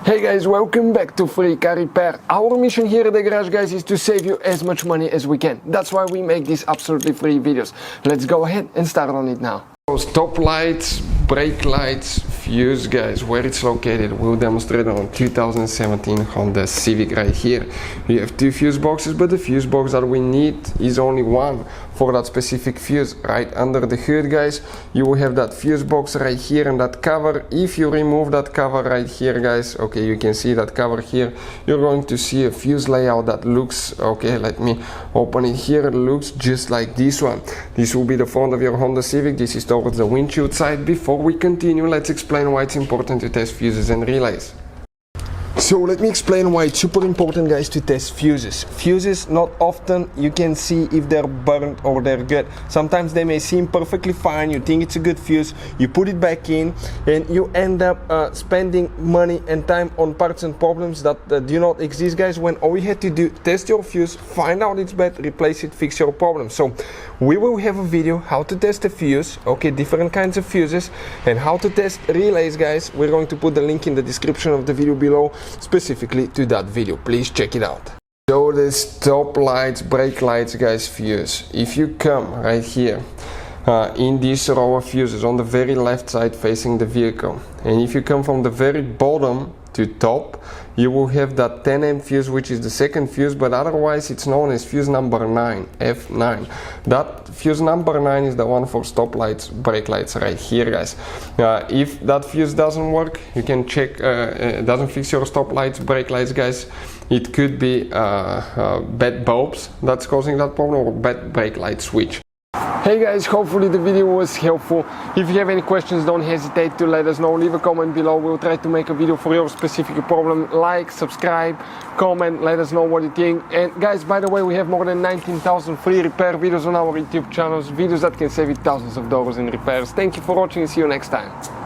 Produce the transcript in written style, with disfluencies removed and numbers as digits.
Hey guys, welcome back to Free Car Repair. Our mission here at the garage, guys, is to save you as much money as we can. That's why we make these absolutely free videos. Let's go ahead and start on it now. Stop lights, brake lights, fuse, guys, where it's located, we'll demonstrate on 2017 Honda Civic right here. We have two fuse boxes, but the fuse box that we need is only one for that specific fuse. Right under the hood, guys, you will have that fuse box right here and that cover. If you remove that cover right here, guys, okay, you can see that cover here, you're going to see a fuse layout that looks, okay, let me open it here, it looks just like this one. This will be the front of your Honda Civic. This is towards the windshield side. Before we continue, let's explain why it's important to test fuses and relays. So let me explain why it's super important, guys, to test fuses. Fuses, not often you can see if they're burnt or they're good. Sometimes they may seem perfectly fine, you think it's a good fuse, you put it back in and you end up spending money and time on parts and problems that do not exist, guys, when all you had to do, test your fuse, find out it's bad, replace it, fix your problem. So we will have a video how to test a fuse, okay, different kinds of fuses, and how to test relays, guys. We're going to put the link in the description of the video below, specifically to that video. Please check it out. So the stop lights, brake lights, guys, fuse. If you come right here in this row of fuses on the very left side facing the vehicle, and if you come from the very bottom to top, you will have that 10 amp fuse, which is the second fuse, but otherwise it's known as fuse number 9, F9. That fuse number 9 is the one for stop lights, brake lights right here, guys. If that fuse doesn't work, you can check, doesn't fix your stop lights, brake lights, guys. It could be bad bulbs that's causing that problem, or bad brake light switch. Hey guys, hopefully the video was helpful. If you have any questions, don't hesitate to let us know. Leave a comment below. We'll try to make a video for your specific problem. Like, subscribe, comment, let us know what you think. And guys, by the way, we have more than 19,000 free repair videos on our YouTube channels, videos that can save you thousands of dollars in repairs. Thank you for watching and see you next time.